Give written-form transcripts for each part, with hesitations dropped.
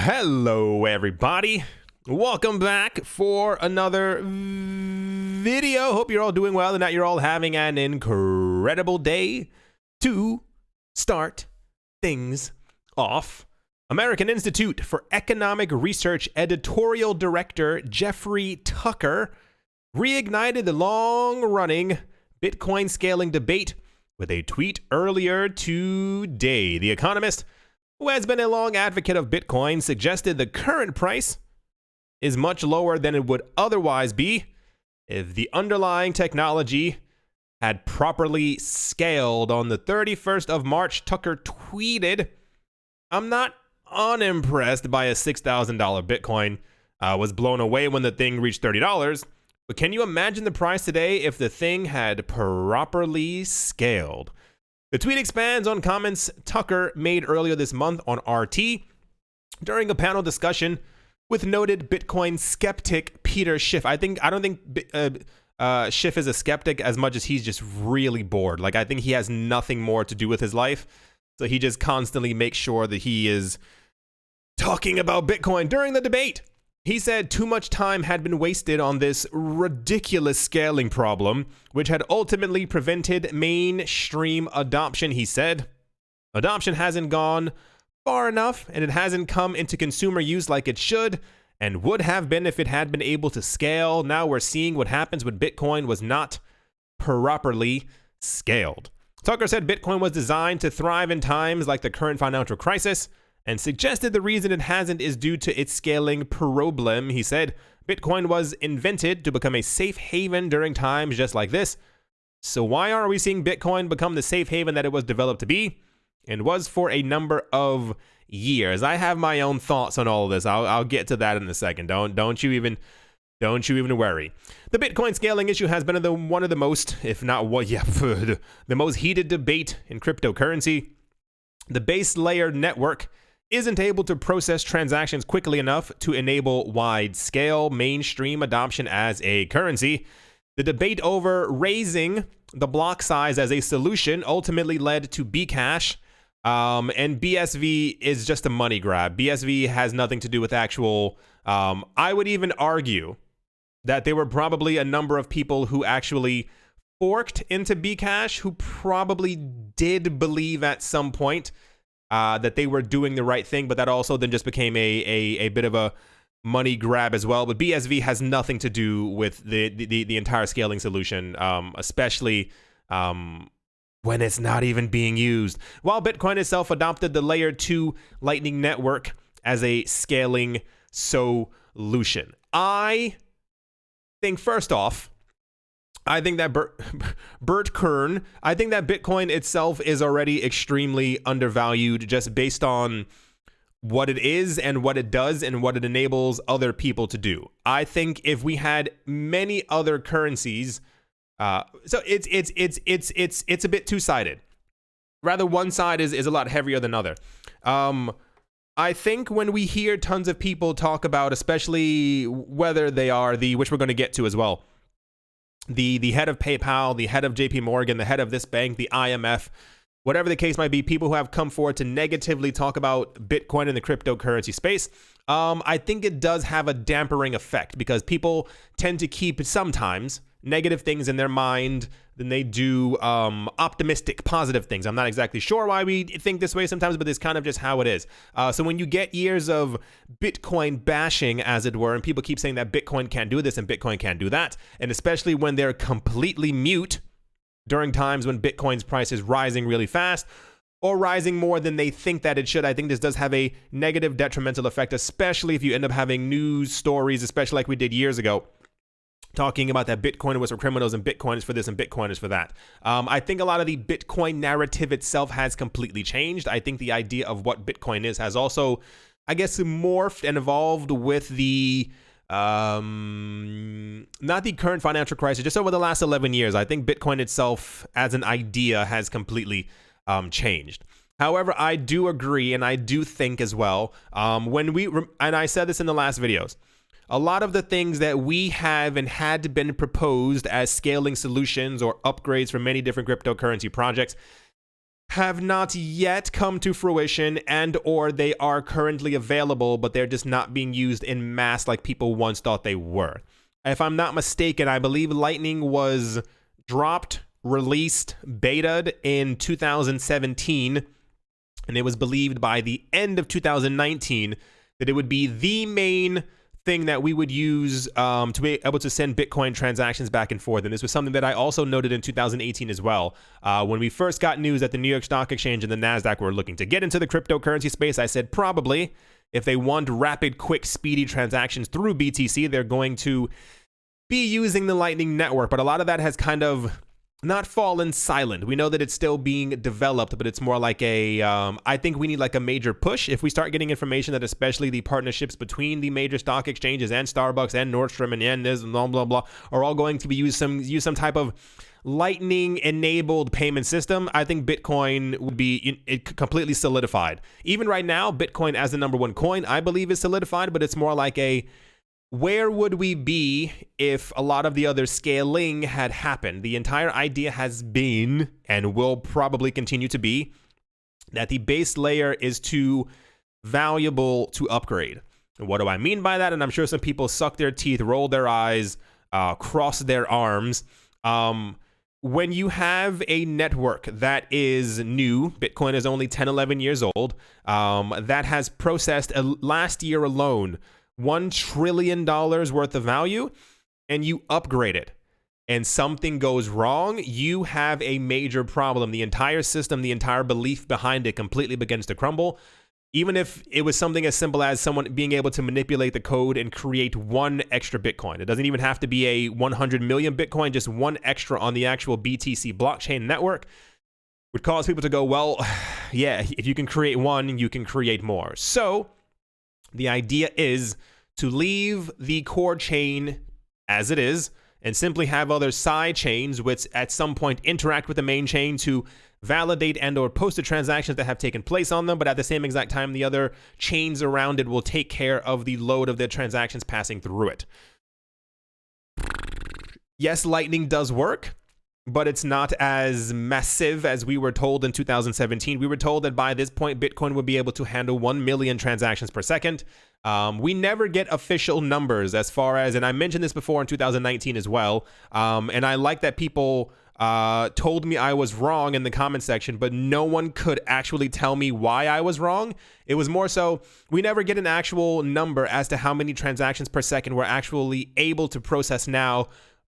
Hello everybody, welcome back for another video. Hope you're all doing well and that you're all having an incredible day. To start things off, American Institute for Economic Research editorial director Jeffrey Tucker reignited the long-running Bitcoin scaling debate with a tweet earlier today. The Economist, who has been a long advocate of Bitcoin, suggested the current price is much lower than it would otherwise be if the underlying technology had properly scaled. On the 31st of March, Tucker tweeted, "I'm not unimpressed by a $6,000 Bitcoin. Was blown away when the thing reached $30. But can you imagine the price today if the thing had properly scaled?" The tweet expands on comments Tucker made earlier this month on RT during a panel discussion with noted Bitcoin skeptic Peter Schiff. I don't think Schiff is a skeptic as much as he's just really bored. Like, I think he has nothing more to do with his life, so he just constantly makes sure that he is talking about Bitcoin during the debate. He said too much time had been wasted on this ridiculous scaling problem, which had ultimately prevented mainstream adoption. He said, "Adoption hasn't gone far enough, and it hasn't come into consumer use like it should and would have been if it had been able to scale. Now we're seeing what happens when Bitcoin was not properly scaled." Tucker said Bitcoin was designed to thrive in times like the current financial crisis, and suggested the reason it hasn't is due to its scaling problem. He said, "Bitcoin was invented to become a safe haven during times just like this. So why aren't we seeing Bitcoin become the safe haven that it was developed to be and was for a number of years?" I have my own thoughts on all of this. I'll get to that in a second. Don't you even worry. The Bitcoin scaling issue has been one of the most, if not what, the most heated debate in cryptocurrency. The base layer network isn't able to process transactions quickly enough to enable wide-scale mainstream adoption as a currency. The debate over raising the block size as a solution ultimately led to Bcash, and BSV is just a money grab. BSV has nothing to do with actual... I would even argue that there were probably a number of people who actually forked into Bcash who probably did believe at some point that they were doing the right thing, but that also then just became a bit of a money grab as well. But BSV has nothing to do with the entire scaling solution, especially when it's not even being used. While Bitcoin itself adopted the layer 2 Lightning Network as a scaling solution. I think, first off, I think that Bert Kern, I think that Bitcoin itself is already extremely undervalued just based on what it is and what it does and what it enables other people to do. I think if we had many other currencies, so it's a bit two-sided. Rather, one side is a lot heavier than other. I think when we hear tons of people talk about, especially whether they are which we're going to get to as well, the head of PayPal, the head of JP Morgan, the head of this bank, the IMF, whatever the case might be, people who have come forward to negatively talk about Bitcoin in the cryptocurrency space, I think it does have a dampering effect because people tend to keep sometimes negative things in their mind than they do optimistic, positive things. I'm not exactly sure why we think this way sometimes, but it's kind of just how it is. So when you get years of Bitcoin bashing, as it were, and people keep saying that Bitcoin can't do this and Bitcoin can't do that, and especially when they're completely mute during times when Bitcoin's price is rising really fast or rising more than they think that it should, I think this does have a negative detrimental effect, especially if you end up having news stories, especially like we did years ago, talking about that Bitcoin was for criminals and Bitcoin is for this and Bitcoin is for that. I think a lot of the Bitcoin narrative itself has completely changed. I think the idea of what Bitcoin is has also, I guess, morphed and evolved with the, not the current financial crisis, just over the last 11 years. I think Bitcoin itself as an idea has completely changed. However, I do agree and I do think as well, and I said this in the last videos, a lot of the things that we have and had been proposed as scaling solutions or upgrades for many different cryptocurrency projects have not yet come to fruition, and or they are currently available, but they're just not being used in mass like people once thought they were. If I'm not mistaken, I believe Lightning was dropped, released, betaed in 2017, and it was believed by the end of 2019 that it would be the main thing that we would use to be able to send Bitcoin transactions back and forth. And this was something that I also noted in 2018 as well. When we first got news that the New York Stock Exchange and the NASDAQ were looking to get into the cryptocurrency space, I said probably if they want rapid, quick, speedy transactions through BTC, they're going to be using the Lightning Network. But a lot of that has kind of not fallen silent. We know that it's still being developed, but it's more like a, I think we need like a major push. If we start getting information that especially the partnerships between the major stock exchanges and Starbucks and Nordstrom and this and blah, blah, blah, are all going to be use some type of Lightning enabled payment system, I think Bitcoin would be completely solidified. Even right now, Bitcoin as the number one coin, I believe is solidified, but it's more like a, where would we be if a lot of the other scaling had happened? The entire idea has been, and will probably continue to be, that the base layer is too valuable to upgrade. And what do I mean by that? And I'm sure some people suck their teeth, roll their eyes, cross their arms. When you have a network that is new, Bitcoin is only 10, 11 years old, that has processed last year alone $1 trillion worth of value, and you upgrade it and something goes wrong, you have a major problem. The entire system, the entire belief behind it completely begins to crumble. Even if it was something as simple as someone being able to manipulate the code and create one extra Bitcoin. It doesn't even have to be a 100 million Bitcoin, just one extra on the actual BTC blockchain network would cause people to go, well, yeah, if you can create one, you can create more. So the idea is to leave the core chain as it is and simply have other side chains which at some point interact with the main chain to validate and or post the transactions that have taken place on them, but at the same exact time, the other chains around it will take care of the load of the transactions passing through it. Yes, Lightning does work, but it's not as massive as we were told in 2017. We were told that by this point, Bitcoin would be able to handle 1 million transactions per second. We never get official numbers as far as, and I mentioned this before in 2019 as well, and I like that people told me I was wrong in the comment section, but no one could actually tell me why I was wrong. It was more so, we never get an actual number as to how many transactions per second we're actually able to process now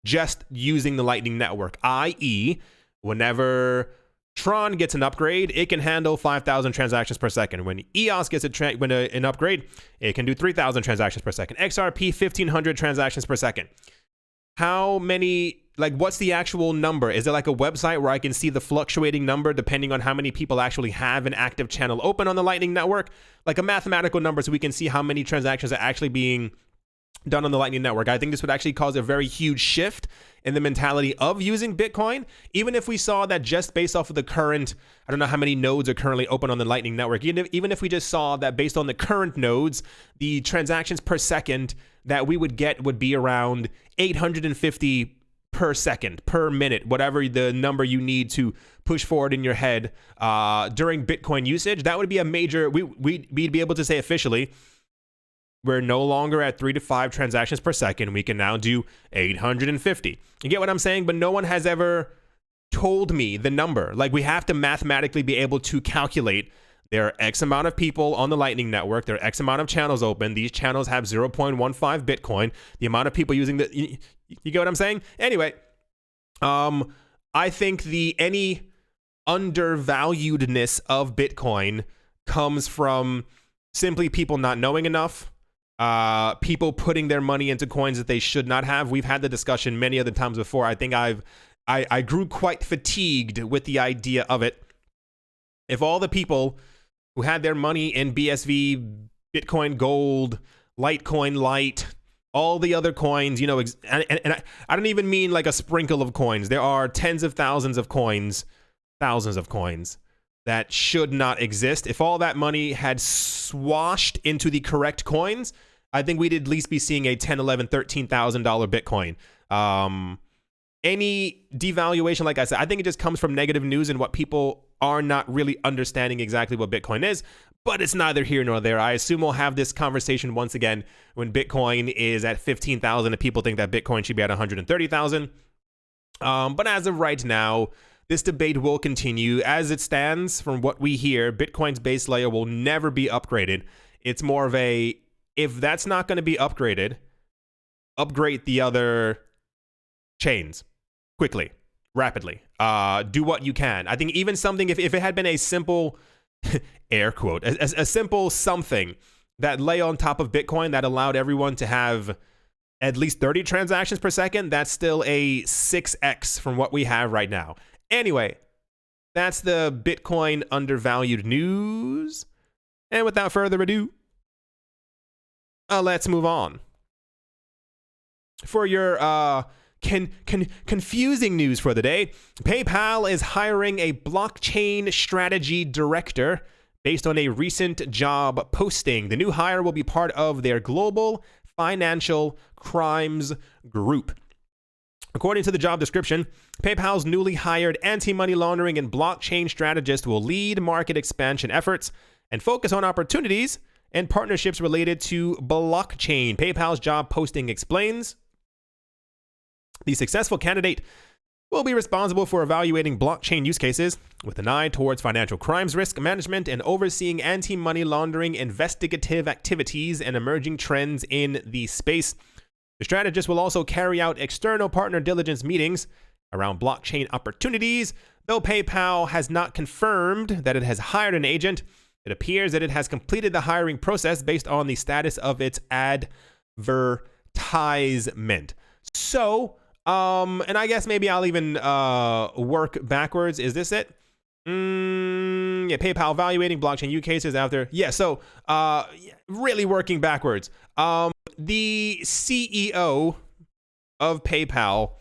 just using the Lightning Network, i.e., whenever Tron gets an upgrade, it can handle 5,000 transactions per second. When EOS gets an upgrade, it can do 3,000 transactions per second. XRP, 1,500 transactions per second. How many, like, what's the actual number? Is it like a website where I can see the fluctuating number depending on how many people actually have an active channel open on the Lightning Network? Like a mathematical number so we can see how many transactions are actually being done on the Lightning Network. I think this would actually cause a very huge shift in the mentality of using Bitcoin. Even if we saw that just based off of the current, I don't know how many nodes are currently open on the Lightning Network, even if we just saw that based on the current nodes, the transactions per second that we would get would be around 850 per second, per minute, whatever the number you need to push forward in your head during Bitcoin usage, that would be a major, we'd be able to say officially, we're no longer at 3 to 5 transactions per second. We can now do 850. You get what I'm saying? But no one has ever told me the number. Like, we have to mathematically be able to calculate there are X amount of people on the Lightning Network. There are X amount of channels open. These channels have 0.15 Bitcoin. The amount of people using the... You get what I'm saying? Anyway, I think any undervaluedness of Bitcoin comes from simply people not knowing enough. People putting their money into coins that they should not have. We've had the discussion many other times before. I think I grew quite fatigued with the idea of it. If all the people who had their money in BSV, Bitcoin Gold, Litecoin Lite, all the other coins, you know, and I don't even mean like a sprinkle of coins. There are tens of thousands of coins that should not exist. If all that money had swashed into the correct coins, I think we'd at least be seeing a $10,000, $11,000, $13,000 Bitcoin. Any devaluation, like I said, I think it just comes from negative news and what people are not really understanding exactly what Bitcoin is, but it's neither here nor there. I assume we'll have this conversation once again when Bitcoin is at 15,000 and people think that Bitcoin should be at 130,000. But as of right now, this debate will continue. As it stands, from what we hear, Bitcoin's base layer will never be upgraded. It's more of a, if that's not going to be upgraded, upgrade the other chains quickly, rapidly. Do what you can. I think even something, if it had been a simple, air quote, a simple something that lay on top of Bitcoin that allowed everyone to have at least 30 transactions per second, that's still a 6x from what we have right now. Anyway, that's the Bitcoin undervalued news. And without further ado, let's move on. For your confusing news for the day, PayPal is hiring a blockchain strategy director based on a recent job posting. The new hire will be part of their global financial crimes group. According to the job description, PayPal's newly hired anti-money laundering and blockchain strategist will lead market expansion efforts and focus on opportunities and partnerships related to blockchain. PayPal's job posting explains the successful candidate will be responsible for evaluating blockchain use cases with an eye towards financial crimes risk management and overseeing anti-money laundering investigative activities and emerging trends in the space. The strategist will also carry out external partner diligence meetings around blockchain opportunities. Though PayPal has not confirmed that it has hired an agent, it appears that it has completed the hiring process based on the status of its advertisement. So, and I guess maybe I'll even work backwards. Is this it? Yeah, PayPal evaluating blockchain use cases after. Yeah, so really working backwards. The CEO of PayPal,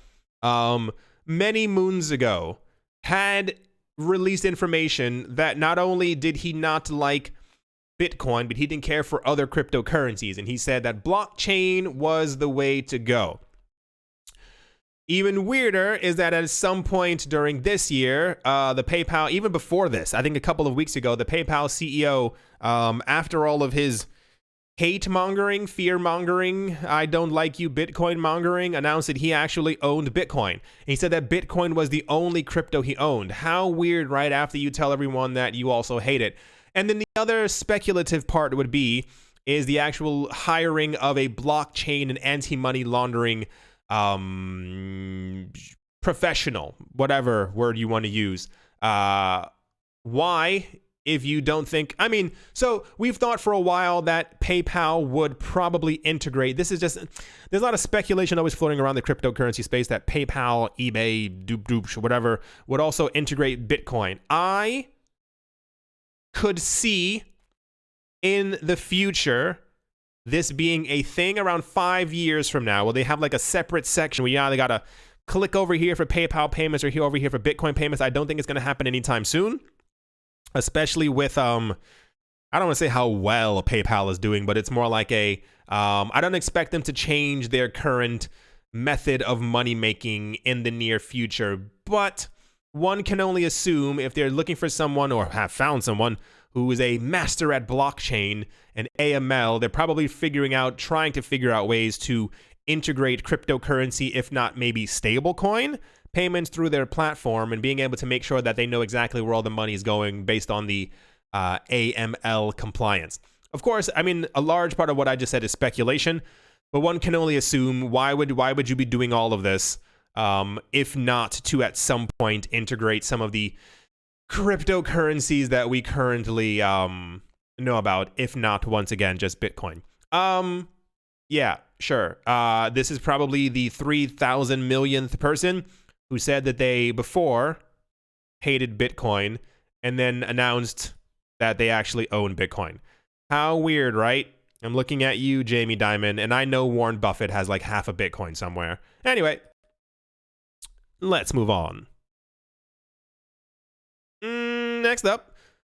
many moons ago, had released information that not only did he not like Bitcoin, but he didn't care for other cryptocurrencies. And he said that blockchain was the way to go. Even weirder is that at some point during this year, the PayPal, even before this, I think a couple of weeks ago, the PayPal CEO, after all of his hate mongering, fear mongering, I don't like you Bitcoin mongering, announced that he actually owned Bitcoin. And he said that Bitcoin was the only crypto he owned. How weird, right? After you tell everyone that you also hate it. And then the other speculative part would be is the actual hiring of a blockchain and anti-money laundering professional, whatever word you want to use. Why? If you don't think, I mean, so we've thought for a while that PayPal would probably integrate. This is just, there's a lot of speculation always floating around the cryptocurrency space that PayPal, eBay, Doop, whatever, would also integrate Bitcoin. I could see in the future this being a thing around 5 years from now. Will they have like a separate section where they got to click over here for PayPal payments or over here for Bitcoin payments? I don't think it's going to happen anytime soon. Especially with, I don't want to say how well PayPal is doing, but it's more like I don't expect them to change their current method of money making in the near future. But one can only assume if they're looking for someone or have found someone who is a master at blockchain and AML, they're probably trying to figure out ways to integrate cryptocurrency, if not maybe stablecoin payments through their platform, and being able to make sure that they know exactly where all the money is going based on the AML compliance. Of course, I mean, a large part of what I just said is speculation, but one can only assume why would you be doing all of this if not to at some point integrate some of the cryptocurrencies that we currently know about, if not once again just Bitcoin. Yeah, sure. This is probably the 3,000 millionth person who said that they before hated Bitcoin and then announced that they actually own Bitcoin. How weird, right? I'm looking at you, Jamie Dimon, and I know Warren Buffett has like half a Bitcoin somewhere. Anyway, let's move on. Next up,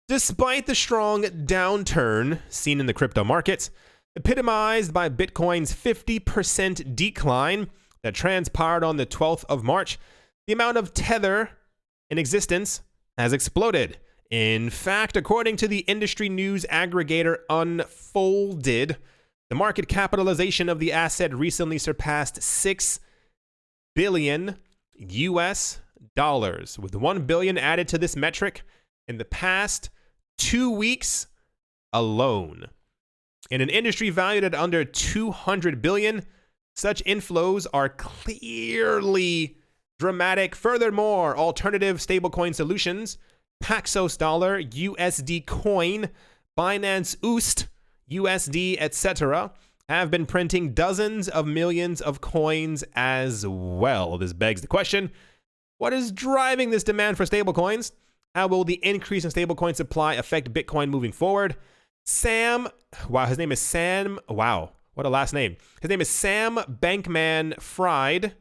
despite the strong downturn seen in the crypto markets, epitomized by Bitcoin's 50% decline that transpired on the 12th of March, the amount of Tether in existence has exploded. In fact, according to the industry news aggregator Unfolded, the market capitalization of the asset recently surpassed $6 billion US dollars, with 1 billion added to this metric in the past 2 weeks alone. In an industry valued at under 200 billion, such inflows are clearly dramatic. Furthermore, alternative stablecoin solutions, Paxos Dollar, USD Coin, Binance USD, USD, etc., have been printing dozens of millions of coins as well. This begs the question, what is driving this demand for stablecoins? How will the increase in stablecoin supply affect Bitcoin moving forward? His name is Sam, what a last name. His name is Sam Bankman-Fried,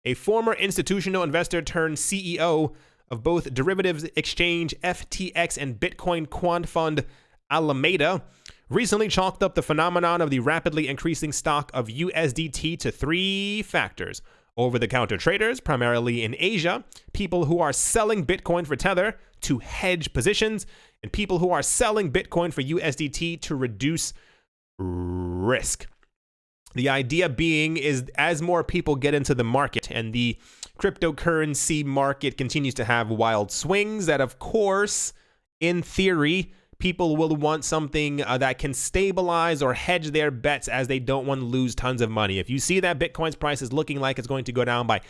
a former institutional investor turned CEO of both derivatives exchange FTX and Bitcoin quant fund Alameda, recently chalked up the phenomenon of the rapidly increasing stock of USDT to 3 factors. Over-the-counter traders, primarily in Asia, people who are selling Bitcoin for Tether to hedge positions, and people who are selling Bitcoin for USDT to reduce risk. The idea being is as more people get into the market and the cryptocurrency market continues to have wild swings, that of course, in theory, people will want something that can stabilize or hedge their bets as they don't want to lose tons of money. If you see that Bitcoin's price is looking like it's going to go down by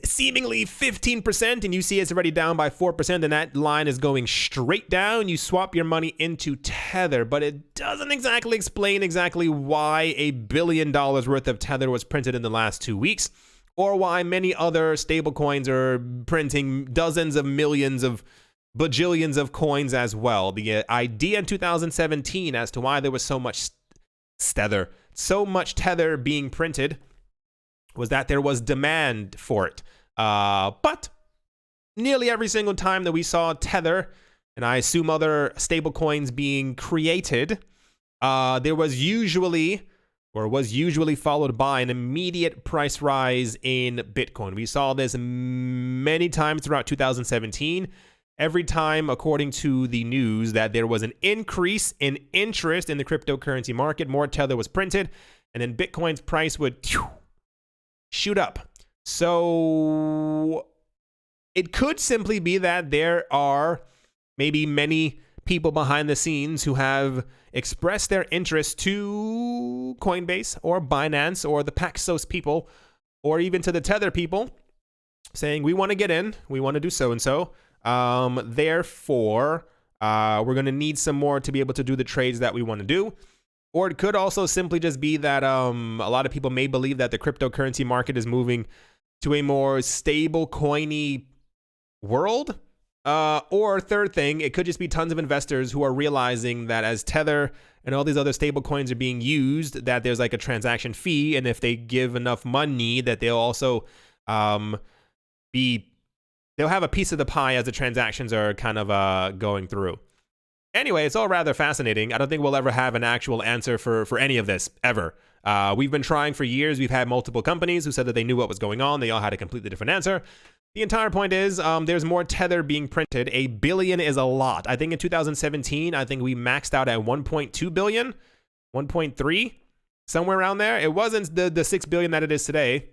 seemingly 15% and you see it's already down by 4%, then that line is going straight down. You swap your money into Tether, but it doesn't exactly explain exactly why $1 billion worth of Tether was printed in the last 2 weeks, or why many other stablecoins are printing dozens of millions of bajillions of coins as well. The idea in 2017 as to why there was so much Tether being printed was that there was demand for it. But nearly every single time that we saw Tether, and I assume other stablecoins being created, there was usually followed by an immediate price rise in Bitcoin. We saw this many times throughout 2017. Every time, according to the news, that there was an increase in interest in the cryptocurrency market, more Tether was printed, and then Bitcoin's price would shoot up. So it could simply be that there are maybe many people behind the scenes who have expressed their interest to Coinbase or Binance or the Paxos people or even to the Tether people saying, we want to get in, we want to do so-and-so. Therefore, we're going to need some more to be able to do the trades that we want to do. Or it could also simply just be that a lot of people may believe that the cryptocurrency market is moving to a more stable coiny world. Or third thing, it could just be tons of investors who are realizing that as Tether and all these other stable coins are being used, that there's like a transaction fee. And if they give enough money, that they'll also they'll have a piece of the pie as the transactions are kind of going through. Anyway, it's all rather fascinating. I don't think we'll ever have an actual answer for any of this, ever. We've been trying for years. We've had multiple companies who said that they knew what was going on. They all had a completely different answer. The entire point is there's more Tether being printed. 1 billion is a lot. I think in 2017, I think we maxed out at 1.2 billion, 1.3, somewhere around there. It wasn't the 6 billion that it is today.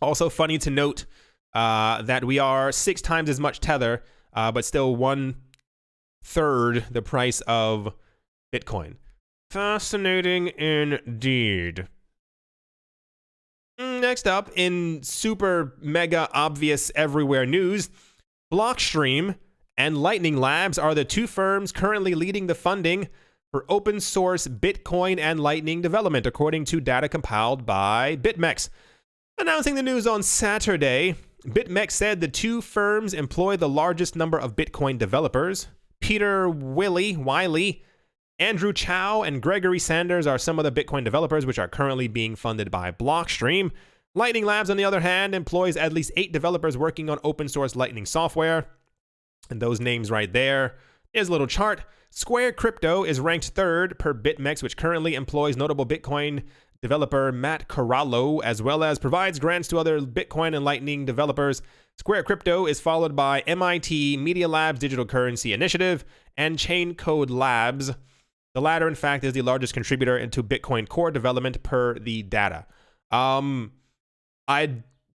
Also funny to note that we are 6 times as much Tether, but still 1/3 the price of Bitcoin. Fascinating indeed. Next up, in super mega obvious everywhere news, Blockstream and Lightning Labs are the 2 firms currently leading the funding for open source Bitcoin and Lightning development, according to data compiled by BitMEX. Announcing the news on Saturday, BitMEX said the 2 firms employ the largest number of Bitcoin developers. Peter Wiley, Andrew Chow, and Gregory Sanders are some of the Bitcoin developers which are currently being funded by Blockstream. Lightning Labs, on the other hand, employs at least 8 developers working on open source Lightning software. And those names right there is a little chart. Square Crypto is ranked 3rd per BitMEX, which currently employs notable Bitcoin developer Matt Corallo, as well as provides grants to other Bitcoin and Lightning developers Square Crypto is followed by MIT Media Lab's Digital Currency Initiative and Chain Code Labs. The latter, in fact, is the largest contributor into Bitcoin core development per the data. I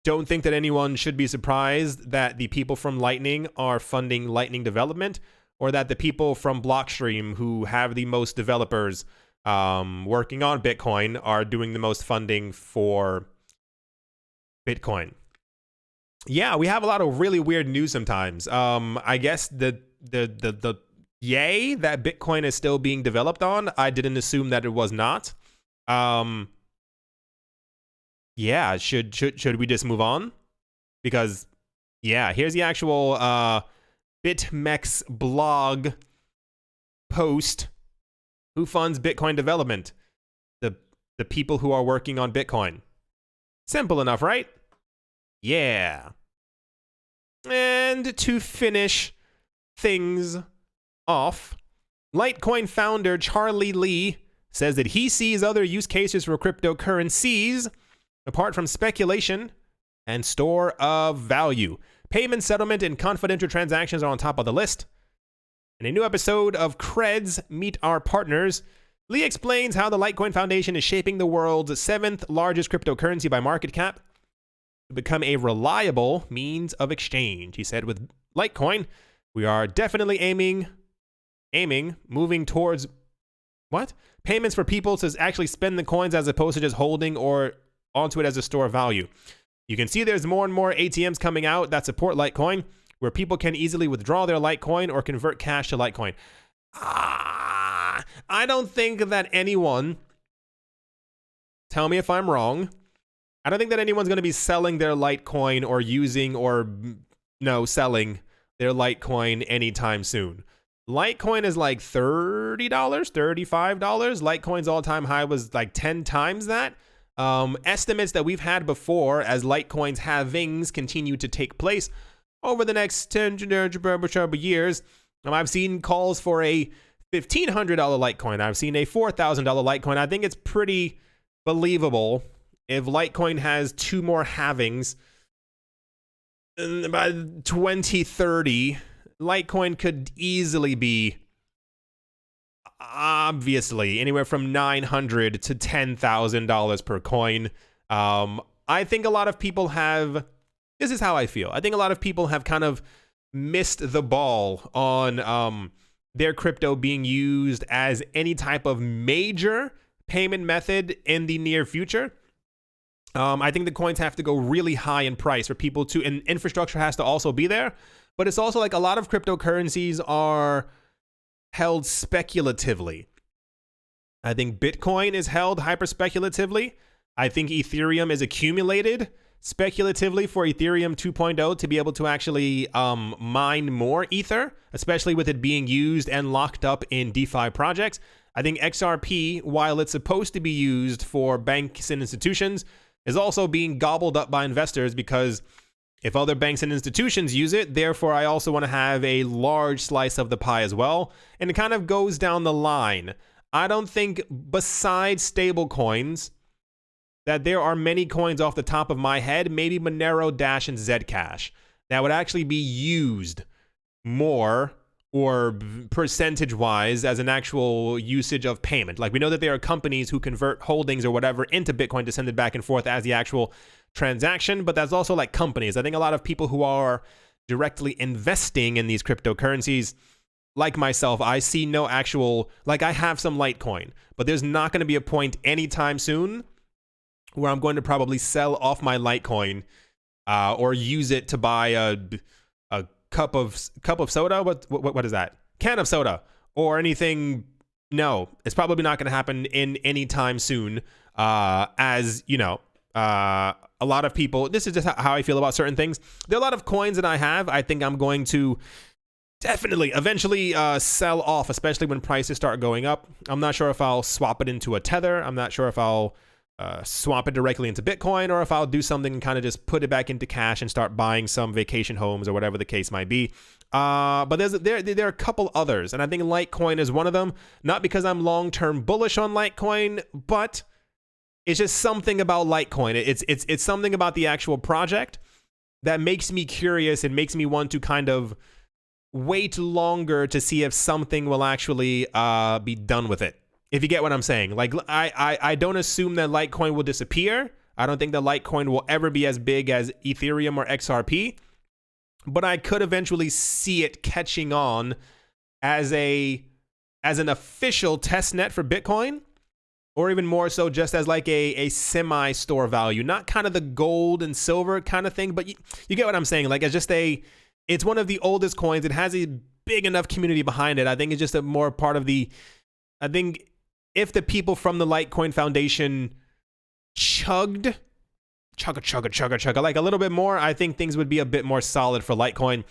don't think that anyone should be surprised that the people from Lightning are funding Lightning development, or that the people from Blockstream, who have the most developers working on Bitcoin, are doing the most funding for Bitcoin. Yeah, we have a lot of really weird news sometimes. I guess the yay that Bitcoin is still being developed on, I didn't assume that it was not. Yeah, should we just move on? Because yeah, here's the actual BitMEX blog post. Who funds Bitcoin development? The people who are working on Bitcoin. Simple enough, right? Yeah. And to finish things off, Litecoin founder Charlie Lee says that he sees other use cases for cryptocurrencies apart from speculation and store of value. Payment, settlement, and confidential transactions are on top of the list. In a new episode of Creds Meet Our Partners, Lee explains how the Litecoin Foundation is shaping the world's 7th largest cryptocurrency by market cap to become a reliable means of exchange. He said, with Litecoin, we are definitely moving towards payments for people to actually spend the coins as opposed to just holding or onto it as a store of value. You can see there's more and more ATMs coming out that support Litecoin, where people can easily withdraw their Litecoin or convert cash to Litecoin. I don't think that anyone, tell me if I'm wrong, I don't think that anyone's going to be selling their Litecoin or selling their Litecoin anytime soon. Litecoin is like $30, $35. Litecoin's all-time high was like 10 times that. Estimates that we've had before as Litecoin's halvings continue to take place over the next 10 years. I've seen calls for a $1,500 Litecoin. I've seen a $4,000 Litecoin. I think it's pretty believable if Litecoin has 2 more halvings by 2030. Litecoin could easily be, obviously, anywhere from $900 to $10,000 per coin. I think a lot of people have, this is how I feel, I think a lot of people have kind of missed the ball on their crypto being used as any type of major payment method in the near future. I think the coins have to go really high in price for people to, and infrastructure has to also be there. But it's also like a lot of cryptocurrencies are held speculatively. I think Bitcoin is held hyper speculatively. I think Ethereum is accumulated speculatively for Ethereum 2.0 to be able to actually mine more Ether, especially with it being used and locked up in DeFi projects. I think XRP, while it's supposed to be used for banks and institutions, is also being gobbled up by investors, because if other banks and institutions use it, therefore I also want to have a large slice of the pie as well. And it kind of goes down the line. I don't think, besides stable coins, that there are many coins off the top of my head, maybe Monero, Dash, and Zcash, that would actually be used more or percentage-wise as an actual usage of payment. Like, we know that there are companies who convert holdings or whatever into Bitcoin to send it back and forth as the actual transaction, but that's also like companies. I think a lot of people who are directly investing in these cryptocurrencies, like myself, I see no actual, like, I have some Litecoin, but there's not going to be a point anytime soon where I'm going to probably sell off my Litecoin or use it to buy a cup of soda. What is that? Can of soda or anything. No, it's probably not going to happen in any time soon. As you know, a lot of people, this is just how I feel about certain things. There are a lot of coins that I have. I think I'm going to definitely eventually sell off, especially when prices start going up. I'm not sure if I'll swap it into a Tether. I'm not sure if I'll swap it directly into Bitcoin, or if I'll do something and kind of just put it back into cash and start buying some vacation homes or whatever the case might be. But there are a couple others, and I think Litecoin is one of them. Not because I'm long-term bullish on Litecoin, but it's just something about Litecoin. It's something about the actual project that makes me curious and makes me want to kind of wait longer to see if something will actually be done with it. If you get what I'm saying. Like, I don't assume that Litecoin will disappear. I don't think that Litecoin will ever be as big as Ethereum or XRP. But I could eventually see it catching on as an official test net for Bitcoin, or even more so just as like a semi-store value. Not kind of the gold and silver kind of thing, but you get what I'm saying. Like, it's one of the oldest coins. It has a big enough community behind it. I think it's just a more part of I think if the people from the Litecoin Foundation chugga like a little bit more, I think things would be a bit more solid for Litecoin.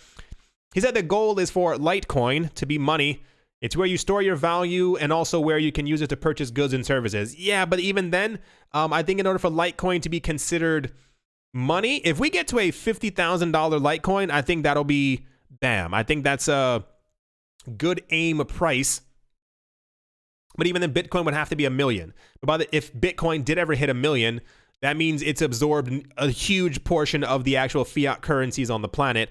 He said the goal is for Litecoin to be money. It's where you store your value and also where you can use it to purchase goods and services. Yeah, but even then, I think in order for Litecoin to be considered money, if we get to a $50,000 Litecoin, I think that'll be bam. I think that's a good aim price. But even then, Bitcoin would have to be $1 million. But if Bitcoin did ever hit $1 million, that means it's absorbed a huge portion of the actual fiat currencies on the planet.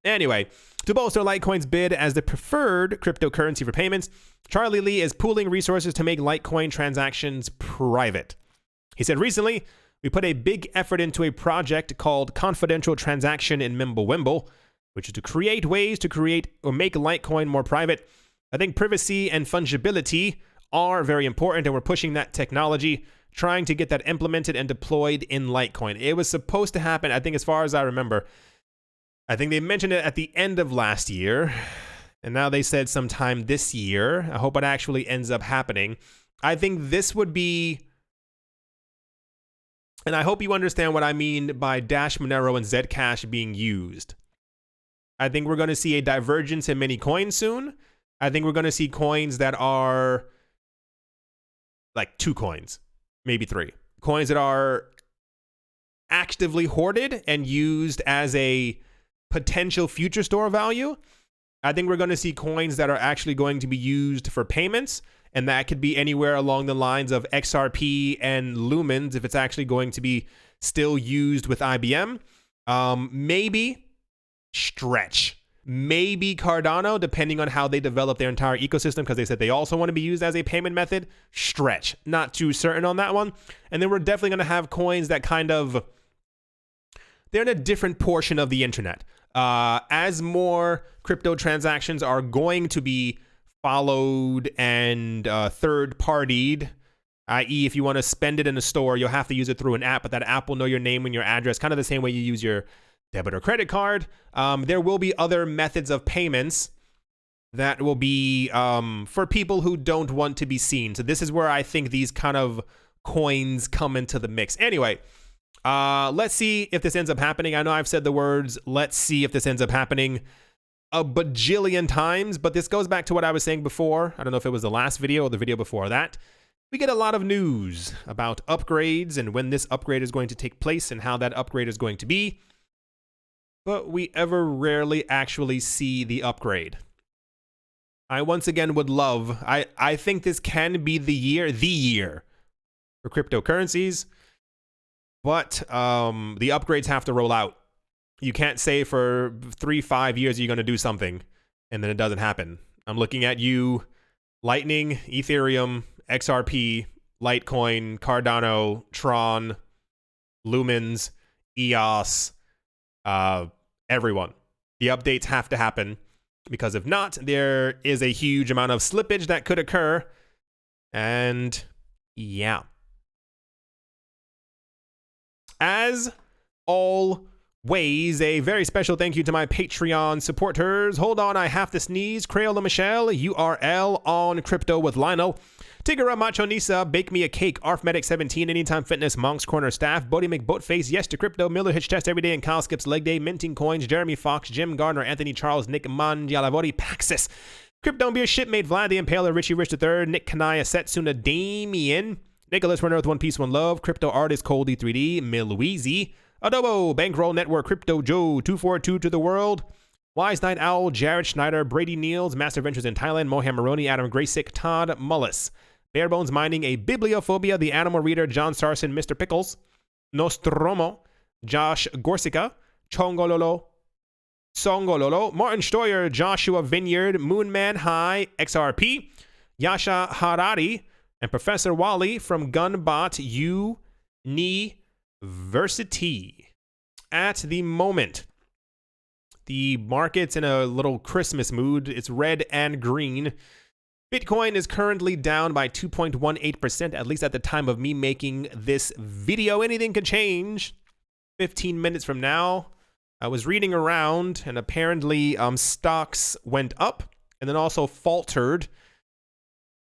Anyway, to bolster Litecoin's bid as the preferred cryptocurrency for payments, Charlie Lee is pooling resources to make Litecoin transactions private. He said, recently, we put a big effort into a project called Confidential Transaction in Mimblewimble, which is to create ways to create or make Litecoin more private. I think privacy and fungibility are very important, and we're pushing that technology, trying to get that implemented and deployed in Litecoin. It was supposed to happen, I think, as far as I remember. I think they mentioned it at the end of last year, and now they said sometime this year. I hope it actually ends up happening. I think this would be, and I hope you understand what I mean by Dash, Monero, and Zcash being used. I think we're going to see a divergence in many coins soon. I think we're going to see coins that are like 2 coins, maybe 3. Coins that are actively hoarded and used as a potential future store value. I think we're going to see coins that are actually going to be used for payments, and that could be anywhere along the lines of XRP and Lumens if it's actually going to be still used with IBM. Maybe Stretch. Maybe Cardano, depending on how they develop their entire ecosystem, because they said they also want to be used as a payment method. Stretch. Not too certain on that one. And then we're definitely going to have coins that kind of, they're in a different portion of the internet. As more crypto transactions are going to be followed and third-partied, i.e. if you want to spend it in a store, you'll have to use it through an app, but that app will know your name and your address, kind of the same way you use your debit or credit card. There will be other methods of payments that will be for people who don't want to be seen. So this is where I think these kind of coins come into the mix. Anyway, let's see if this ends up happening. I know I've said the words, let's see if this ends up happening a bajillion times, but this goes back to what I was saying before. I don't know if it was the last video or the video before that. We get a lot of news about upgrades and when this upgrade is going to take place and how that upgrade is going to be. But we ever rarely actually see the upgrade. I once again would love, I think this can be the year for cryptocurrencies, but the upgrades have to roll out. You can't say for 3-5 years you're going to do something and then it doesn't happen. I'm looking at you, Lightning, Ethereum, XRP, Litecoin, Cardano, Tron, Lumens, EOS, everyone. The updates have to happen, because if not, there is a huge amount of slippage that could occur. And yeah. As always, a very special thank you to my Patreon supporters. Hold on, I have to sneeze. Crayola Michelle, URL on Crypto with Lionel. Tigara Macho Nisa, Bake Me a Cake, Arfmedic 17, Anytime Fitness, Monk's Corner Staff, Bodie McBoatface, Yes to Crypto, Miller Hitch Test Every Day, and Kyle Skips Leg Day, Minting Coins, Jeremy Fox, Jim Gardner, Anthony Charles, Nick Mangialavori, Paxis, Crypto Beer, Shipmate, Vlad the Impaler, Richie Rich III, Nick Kanaya, Setsuna, Damien, Nicholas Runner with One Piece, One Love, Crypto Artist, Cole D3D, Milweezy, Adobo, Bankroll Network, Crypto Joe, 242 to the World, Wise Night Owl, Jared Schneider, Brady Niels, Master Ventures in Thailand, Moham Maroney, Adam Graysick, Todd Mullis, Barebones Mining, A Bibliophobia, The Animal Reader, John Sarson, Mr. Pickles, Nostromo, Josh Gorsica, Chongololo, Songololo, Martin Stoyer, Joshua Vineyard, Moonman High, XRP, Yasha Harari, and Professor Wally from Gunbot University. At the moment, the market's in a little Christmas mood. It's red and green. Bitcoin is currently down by 2.18%, at least at the time of me making this video. Anything could change 15 minutes from now. I was reading around, and apparently stocks went up and then also faltered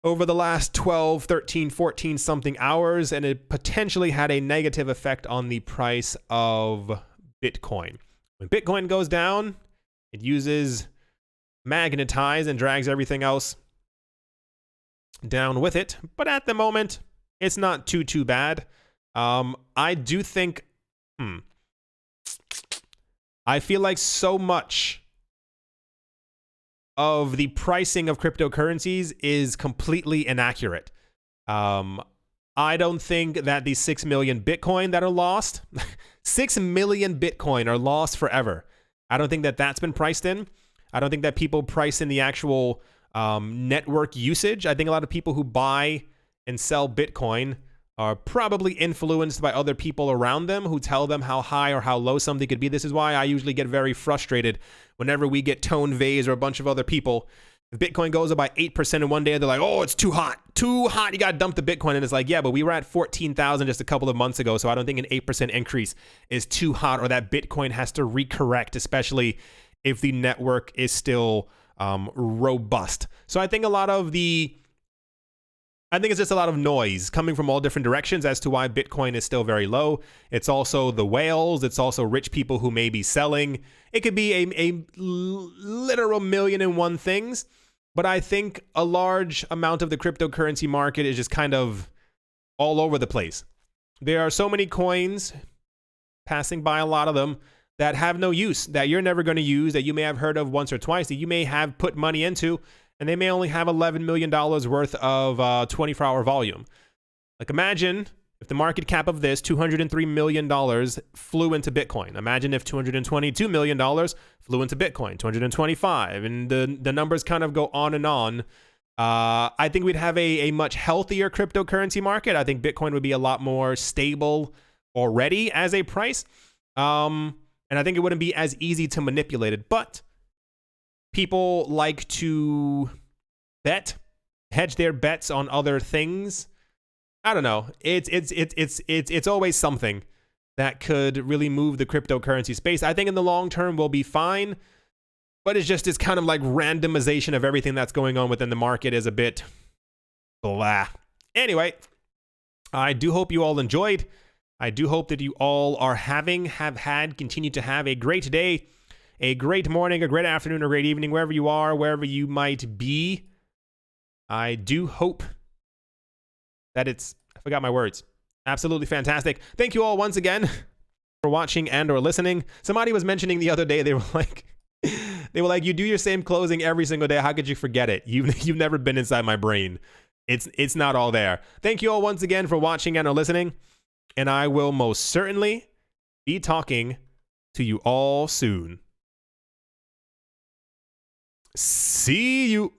over the last 12, 13, 14 something hours, and it potentially had a negative effect on the price of Bitcoin. When Bitcoin goes down, it uses magnetize and drags everything else down with it. But at the moment, it's not too bad. I do think, I feel like so much of the pricing of cryptocurrencies is completely inaccurate. I don't think that the 6 million Bitcoin that are lost, 6 million Bitcoin are lost forever. I don't think that that's been priced in. I don't think that people price in the actual network usage. I think a lot of people who buy and sell Bitcoin are probably influenced by other people around them who tell them how high or how low something could be. This is why I usually get very frustrated whenever we get Tone Vase or a bunch of other people. If Bitcoin goes up by 8% in one day, they're like, oh, it's too hot. Too hot. You got to dump the Bitcoin. And it's like, yeah, but we were at 14,000 just a couple of months ago. So I don't think an 8% increase is too hot, or that Bitcoin has to recorrect, especially if the network is still robust. So I think it's just a lot of noise coming from all different directions as to why Bitcoin is still very low. It's also the whales. It's also rich people who may be selling. It could be a literal million and one things. But I think a large amount of the cryptocurrency market is just kind of all over the place. There are so many coins, passing by a lot of them, that have no use, that you're never going to use, that you may have heard of once or twice, that you may have put money into, and they may only have $11 million worth of 24-hour volume. Like, imagine if the market cap of this, $203 million, flew into Bitcoin. Imagine if $222 million flew into Bitcoin, 225, and the numbers kind of go on and on. I think we'd have a much healthier cryptocurrency market. I think Bitcoin would be a lot more stable already as a price. And I think it wouldn't be as easy to manipulate it. But people like to hedge their bets on other things. I don't know. It's always something that could really move the cryptocurrency space. I think in the long term we'll be fine, but it's kind of like randomization of everything that's going on within the market is a bit blah. Anyway, I do hope you all enjoyed. I do hope that you all continue to have a great day, a great morning, a great afternoon, a great evening, wherever you are, wherever you might be. I do hope that I forgot my words. Absolutely fantastic. Thank you all once again for watching and or listening. Somebody was mentioning the other day, they were like, you do your same closing every single day. How could you forget it? You've never been inside my brain. It's not all there. Thank you all once again for watching and or listening. And I will most certainly be talking to you all soon. See you.